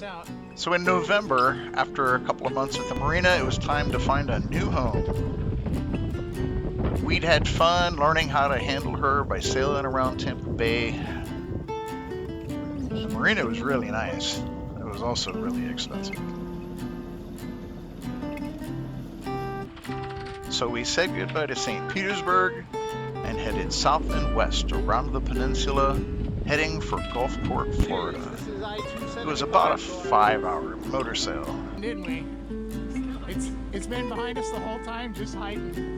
out. So in November, after a couple of months at the marina, it was time to find a new home. We'd had fun learning how to handle her by sailing around Tampa Bay. The marina was really nice. It was also really expensive. So we said goodbye to St. Petersburg and headed south and west around the peninsula, heading for Gulfport, Florida. It was about a 5-hour motor sail. Didn't we? It's been behind us the whole time, just hiding.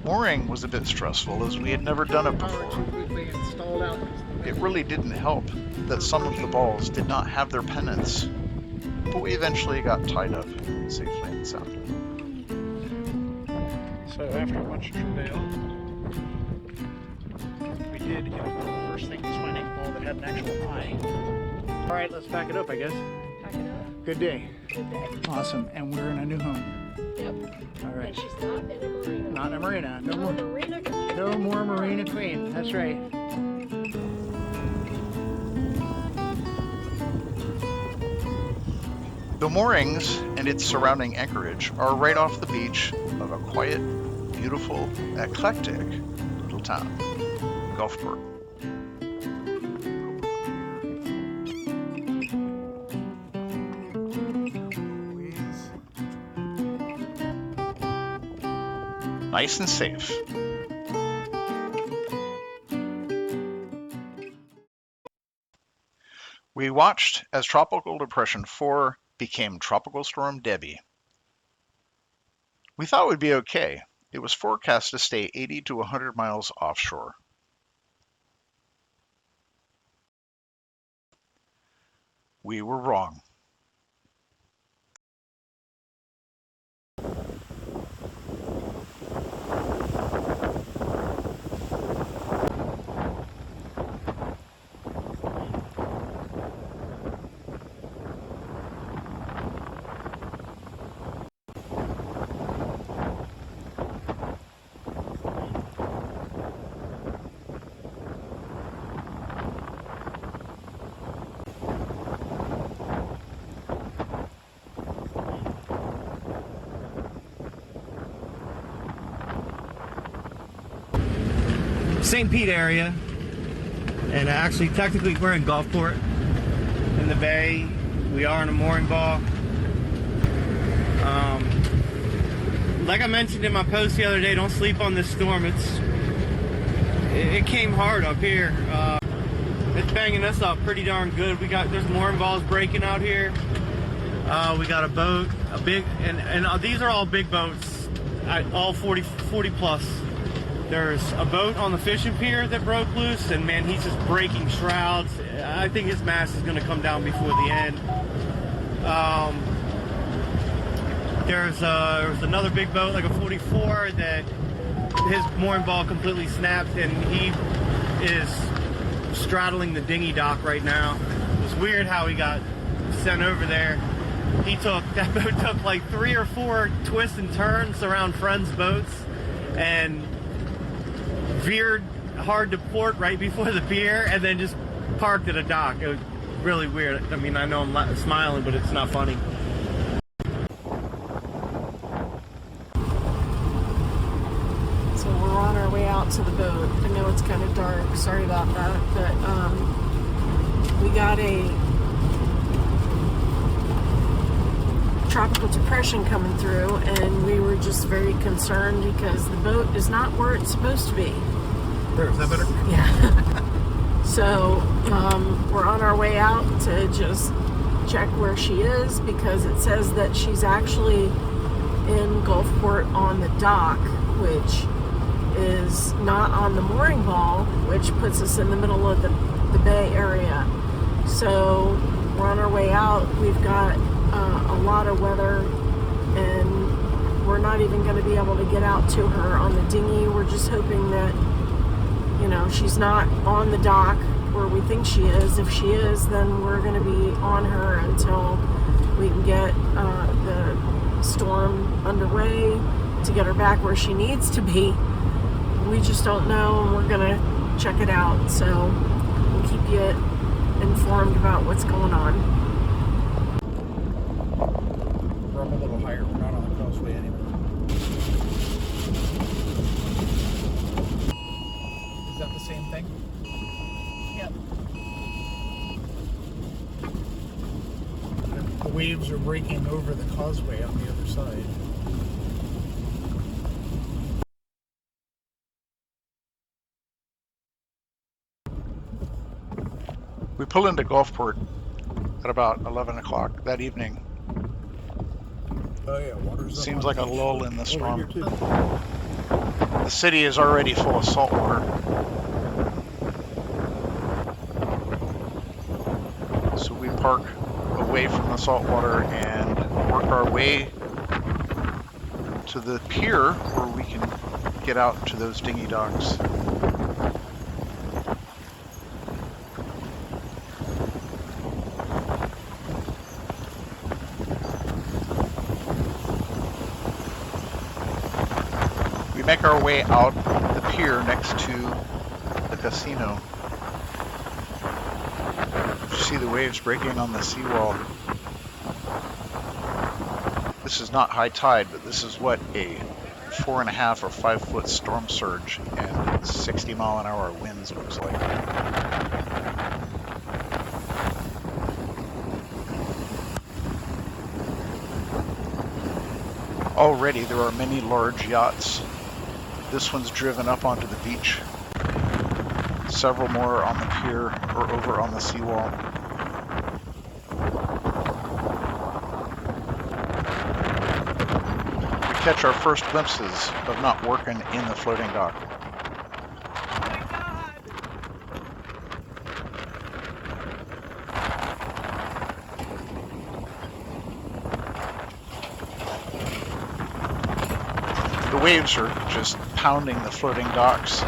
Mooring was a bit stressful as we had never done it before. It really didn't help that some of the balls did not have their pennants, but we eventually got tied up safely and soundly. So after a bunch of travail, we did, the first thing was finding a ball that had an actual eye. All right, let's pack it up, I guess. Pack it up. Good day. Good day. Awesome, and we're in a new home. Yep. All right. And she's not in a marina. Not in a marina. No more. Marina queen. No more Marina Queen. That's right. The moorings and its surrounding anchorage are right off the beach of a quiet, beautiful, eclectic little town, Gulfport. Nice and safe. We watched as Tropical Depression 4 became Tropical Storm Debby. We thought it would be okay. It was forecast to stay 80 to 100 miles offshore. We were wrong. St. Pete area, and actually technically we're in Gulfport in the bay. We are in a mooring ball. Like I mentioned in my post the other day, don't sleep on this storm. It came hard up here. It's banging us up pretty darn good. There's mooring balls breaking out here. We got a boat, a big, and these are all big boats, all 40 plus. There's a boat on the fishing pier that broke loose, and man, he's just breaking shrouds. I think his mast is going to come down before the end. There's another big boat, like a 44, that his mooring ball completely snapped, and he is straddling the dinghy dock right now. It was weird how he got sent over there. That boat took like 3 or 4 twists and turns around friends' boats, and veered hard to port right before the pier, and then just parked at a dock. It was really weird. I mean, I know I'm smiling, but it's not funny. So we're on our way out to the boat. I know it's kind of dark. Sorry about that, but we got a tropical depression coming through, and we were just very concerned because the boat is not where it's supposed to be. Is that better? Yeah. So we're on our way out to just check where she is, because it says that she's actually in Gulfport on the dock, which is not on the mooring ball, which puts us in the middle of the bay area. So we're on our way out. We've got a lot of weather, and we're not even going to be able to get out to her on the dinghy. We're just hoping that, she's not on the dock where we think she is. If she is, then we're going to be on her until we can get the storm underway to get her back where she needs to be. We just don't know, and we're going to check it out. So we'll keep you informed about what's going on. We're up a little higher. We're not on the causeway anymore. Is that the same thing? Yep. The waves are breaking over the causeway on the other side. We pull into Gulfport at about 11 o'clock that evening. Oh yeah, water's up. Seems on like a the lull in the over storm. here, too. The city is already full of salt water. So we park away from the salt water and work our way to the pier where we can get out to those dinghy docks. We make our way out the pier next to the casino. You see the waves breaking on the seawall. This is not high tide, but this is what a 4.5 or 5 foot storm surge and 60 mile an hour winds looks like. Already there are many large yachts. This one's driven up onto the beach. Several more on the pier or over on the seawall. We catch our first glimpses of not Workin in the floating dock. The waves are just pounding the floating docks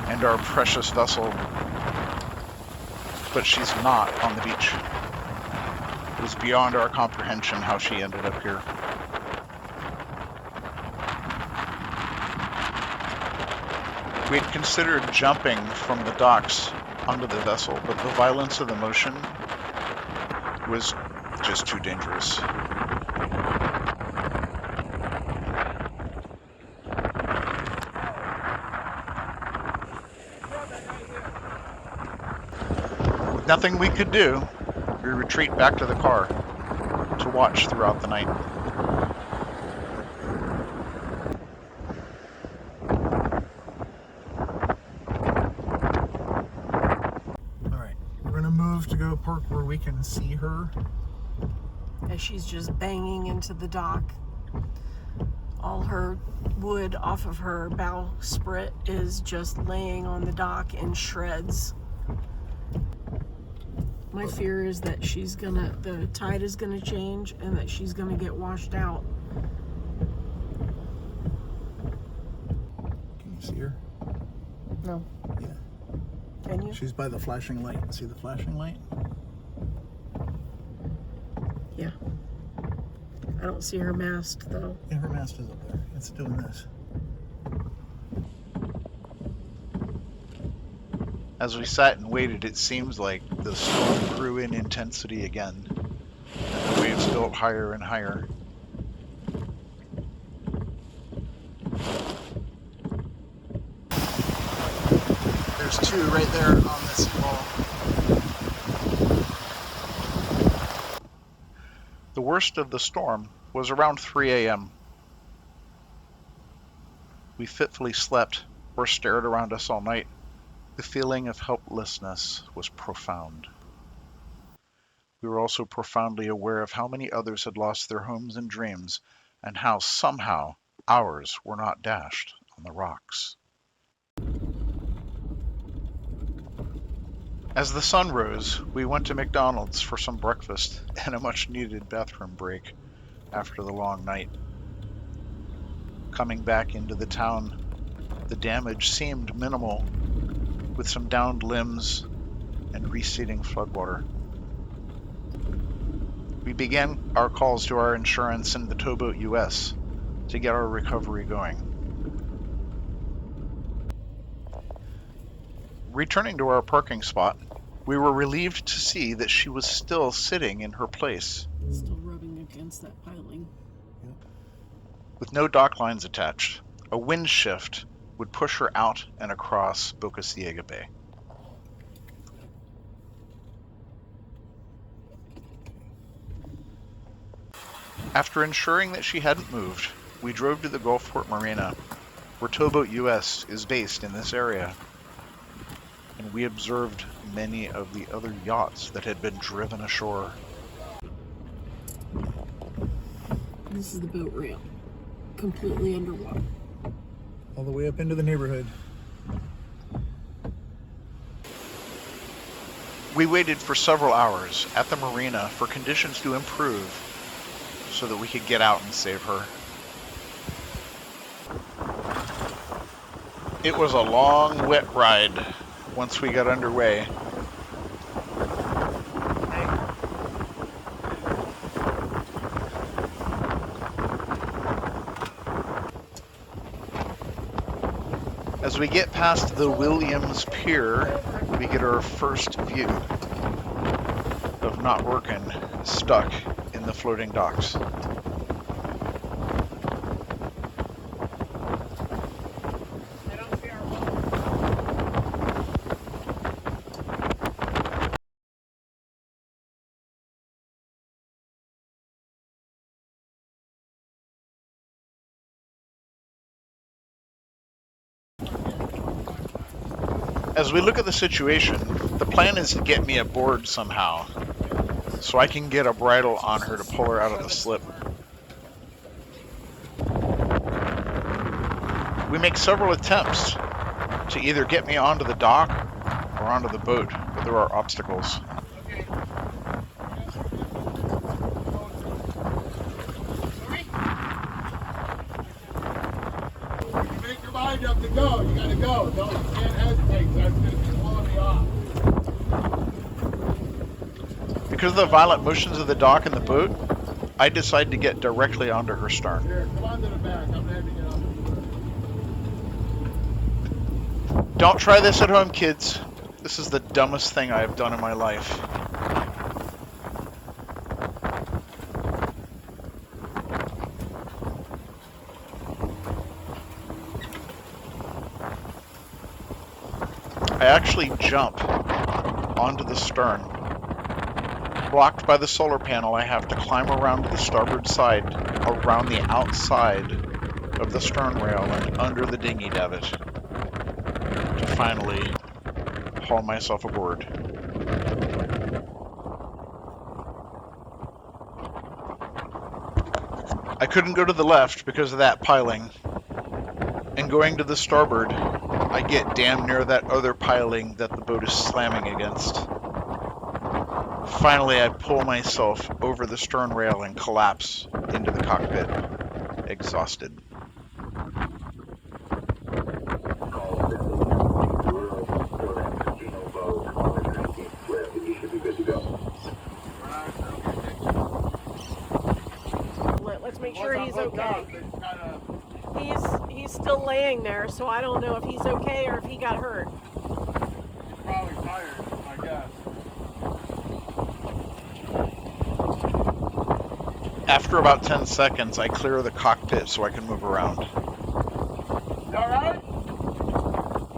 and our precious vessel, but she's not on the beach. It is beyond our comprehension how she ended up here. We had considered jumping from the docks onto the vessel, but the violence of the motion was just too dangerous. With nothing we could do, we retreat back to the car to watch throughout the night. Alright, we're gonna move to go park where we can see her. As she's just banging into the dock. All her wood off of her bowsprit is just laying on the dock in shreds. My fear is that the tide is gonna change and that she's gonna get washed out. Can you see her? No. Yeah. Can you? She's by the flashing light. See the flashing light? Yeah. I don't see her mast though. Yeah, her mast is up there. It's doing this. As we sat and waited, it seems like the storm grew in intensity again, and the waves built higher and higher. There's two right there on the seawall. The worst of the storm was around 3 a.m. We fitfully slept or stared around us all night. The feeling of helplessness was profound. We were also profoundly aware of how many others had lost their homes and dreams, and how somehow ours were not dashed on the rocks. As the sun rose, we went to McDonald's for some breakfast and a much-needed bathroom break after the long night. Coming back into the town, the damage seemed minimal, with some downed limbs and receding floodwater. We began our calls to our insurance and the Towboat US to get our recovery going. Returning to our parking spot, We were relieved to see that she was still sitting in her place, Still rubbing against that piling. with no dock lines attached. A wind shift would push her out and across Boca Ciega Bay. After ensuring that she hadn't moved, we drove to the Gulfport Marina, where Towboat US is based in this area, and we observed many of the other yachts that had been driven ashore. This is the boat ramp, completely underwater. All the way up into the neighborhood. We waited for several hours at the marina for conditions to improve so that we could get out and save her. It was a long, wet ride once we got underway. As we get past the Williams Pier, we get our first view of Not Workin stuck in the floating docks. As we look at the situation, the plan is to get me aboard somehow, so I can get a bridle on her to pull her out of the slip. We make several attempts to either get me onto the dock or onto the boat, but there are obstacles. Make your mind up to go. You gotta go. You can't hesitate. That's just blowing me off. Because of the violent motions of the dock and the boat, I decide to get directly onto her stern. Here, come on to the back. I'm handing it on. Don't try this at home, kids. This is the dumbest thing I have done in my life. I actually jump onto the stern. Blocked by the solar panel, I have to climb around to the starboard side, around the outside of the stern rail and under the dinghy davit, to finally haul myself aboard. I couldn't go to the left because of that piling, and going to the starboard, I get damn near that other piling that the boat is slamming against. Finally, I pull myself over the stern rail and collapse into the cockpit, exhausted. Let's make sure he's okay. He's still laying there, so I don't know if he's okay or if he got hurt. Probably tired, I guess. After about 10 seconds, I clear the cockpit so I can move around. You alright?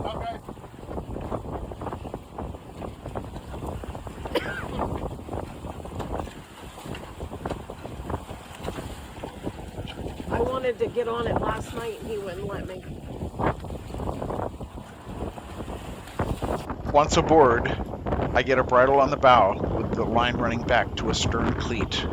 Okay. I wanted to get on it last night and he wouldn't let me. Once aboard, I get a bridle on the bow with the line running back to a stern cleat.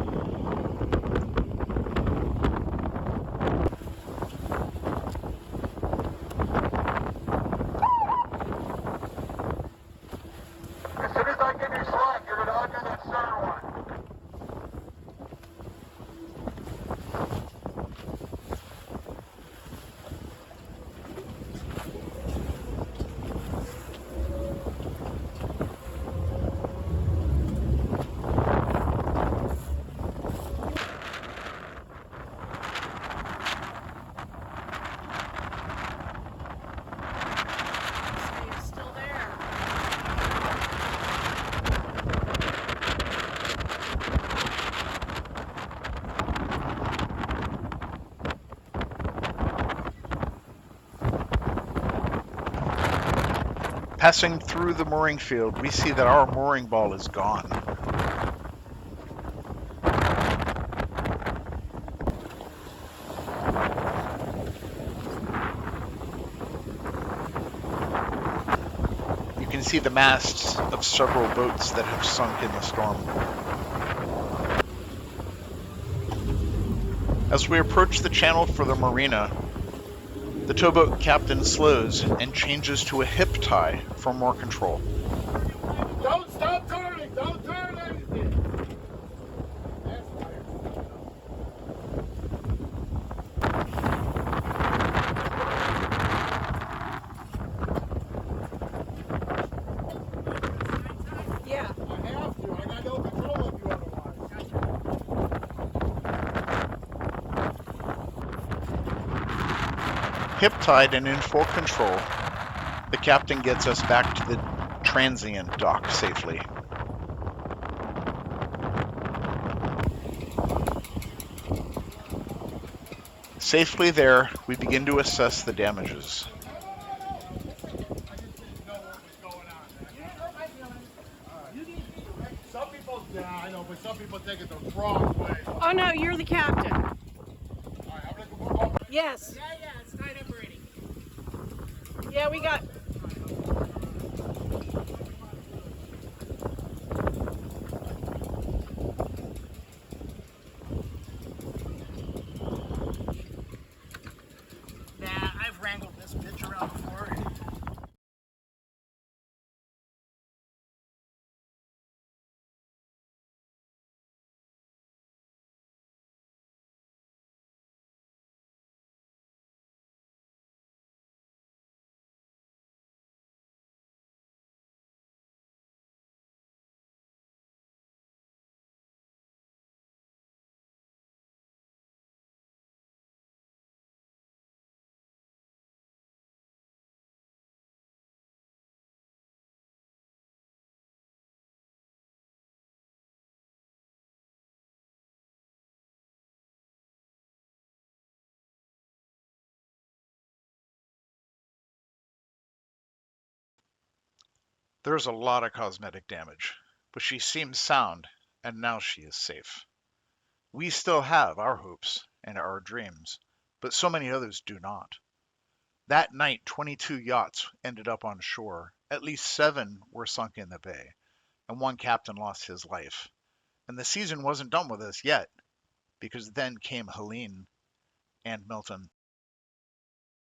As soon as I give you slack, you're gonna undo that stern one. Passing through the mooring field, we see that our mooring ball is gone. You can see the masts of several boats that have sunk in the storm. As we approach the channel for the marina, the towboat captain slows and changes to a hip tie for more control. Don't stop turning! Don't turn anything! That's fire. Yeah. I have to. I got no control of you otherwise. Hip-tied and in full control, the captain gets us back to the transient dock safely. Safely there, we begin to assess the damages. Some people, yeah, I know, but some people take it the wrong way. Oh no, you're the captain. All right, I'm gonna move over. Yes. Yeah, it's tied up already. Yeah, we got. Nah, I've wrangled this bitch around before. There's a lot of cosmetic damage, but she seems sound, and now she is safe. We still have our hopes and our dreams, but so many others do not. That night, 22 yachts ended up on shore. At least 7 were sunk in the bay, and 1 captain lost his life. And the season wasn't done with us yet, because then came Helene and Milton.